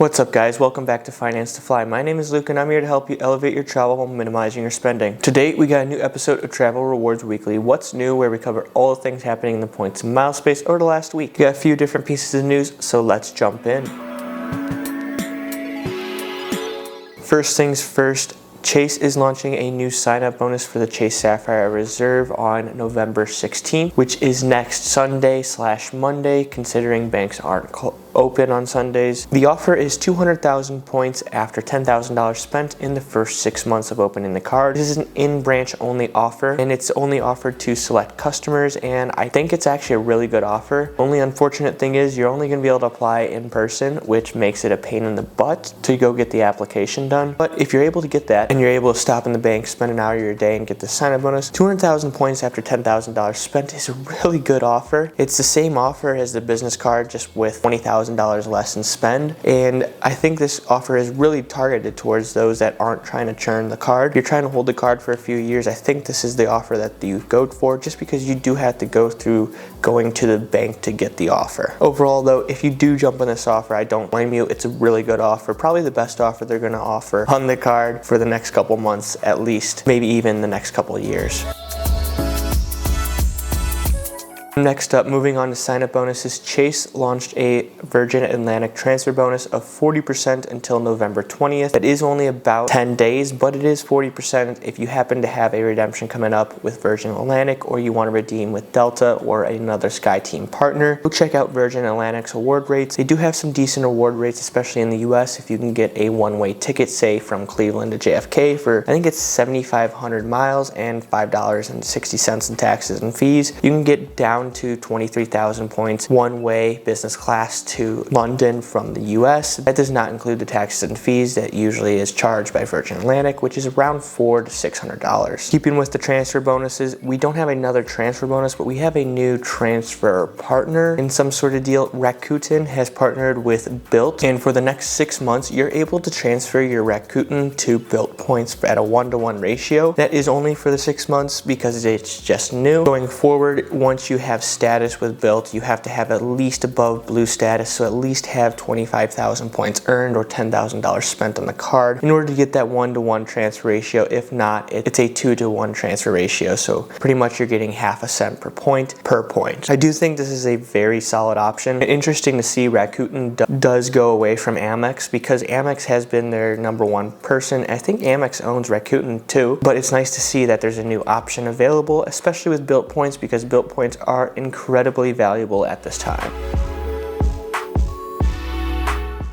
What's up guys, welcome back to Finance to Fly. My name is Luke and I'm here to help you elevate your travel while minimizing your spending. To date, we got a new episode of Travel Rewards Weekly, What's New, where we cover all the things happening in the points and mile space over the last week. We got a few different pieces of news, so let's jump in. First things first, Chase is launching a new sign-up bonus for the Chase Sapphire Reserve on November 16th, which is next Sunday/Monday, considering banks aren't open on Sundays. The offer is 200,000 points after $10,000 spent in the first 6 months of opening the card. This is an in-branch only offer, and it's only offered to select customers, and I think it's actually a really good offer. Only unfortunate thing is you're only going to be able to apply in person, which makes it a pain in the butt to go get the application done. But if you're able to get that, and you're able to stop in the bank, spend an hour of your day, and get the sign-up bonus, 200,000 points after $10,000 spent is a really good offer. It's the same offer as the business card, just with $20,000 less in spend, and I think this offer is really targeted towards those that aren't trying to churn the card. You're trying to hold the card for a few years. I think this is the offer that you go for, just because you do have to go through going to the bank to get the offer. Overall though, if you do jump on this offer, I don't blame you. It's a really good offer, probably the best offer they're going to offer on the card for the next couple months at least, maybe even the next couple of years. Next up, moving on to sign-up bonuses, Chase launched a Virgin Atlantic transfer bonus of 40% until November 20th. That is only about 10 days, but it is 40% if you happen to have a redemption coming up with Virgin Atlantic, or you want to redeem with Delta or another SkyTeam partner. Go check out Virgin Atlantic's award rates. They do have some decent award rates, especially in the US. If you can get a one-way ticket, say from Cleveland to JFK for, I think it's 7,500 miles and $5.60 in taxes and fees, you can get down to 23,000 points one way business class to London from the US. That does not include the taxes and fees that usually is charged by Virgin Atlantic, which is around $400 to $600. Keeping with the transfer bonuses, we don't have another transfer bonus, but we have a new transfer partner in some sort of deal. Rakuten has partnered with Bilt, and for the next 6 months, you're able to transfer your Rakuten to Bilt points at a 1-to-1 ratio. That is only for the 6 months because it's just new. Going forward, once you have status with Bilt, you have to have at least above blue status, so at least have 25,000 points earned or $10,000 spent on the card in order to get that 1-to-1 transfer ratio. If not, it's a 2-to-1 transfer ratio, so pretty much you're getting half a cent per point. I do think this is a very solid option. Interesting to see Rakuten does go away from Amex, because Amex has been their #1 person. I think Amex owns Rakuten too, but it's nice to see that there's a new option available, especially with Bilt points, because Bilt points are incredibly valuable at this time.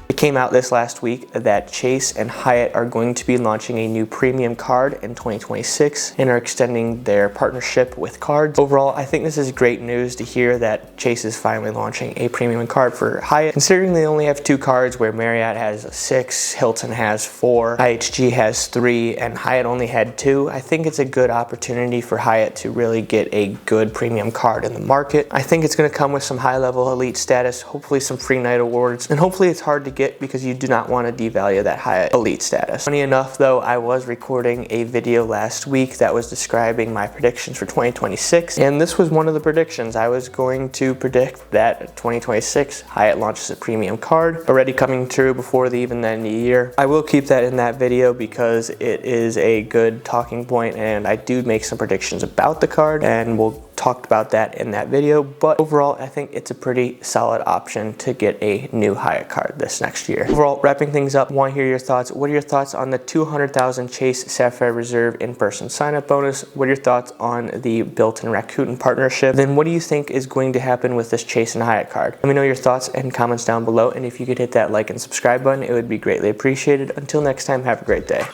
It came out this last week that Chase and Hyatt are going to be launching a new premium card in 2026 and are extending their partnership with cards. Overall, I think this is great news to hear that Chase is finally launching a premium card for Hyatt, considering they only have 2 cards, where Marriott has 6, Hilton has 4, IHG has 3, and Hyatt only had 2. I think it's a good opportunity for Hyatt to really get a good premium card in the market. I think it's going to come with some high-level elite status, hopefully some free night awards, and hopefully it's hard to get because you do not want to devalue that Hyatt elite status. Funny enough though, I was recording a video last week that was describing my predictions for 2026, and this was one of the predictions. I was going to predict that 2026 Hyatt launches a premium card, already coming true before even the end of the year. I will keep that in that video because it is a good talking point, and I do make some predictions about the card, and we'll talk about that in that video. But overall, I think it's a pretty solid option to get a new Hyatt card this next year. Overall, wrapping things up, want to hear your thoughts. What are your thoughts on the 200,000 Chase Sapphire Reserve in-person sign-up bonus? What are your thoughts on the Bilt and Rakuten partnership? Then what do you think is going to happen with this Chase and Hyatt card? Let me know your thoughts and comments down below, and if you could hit that like and subscribe button, it would be greatly appreciated. Until next time, have a great day.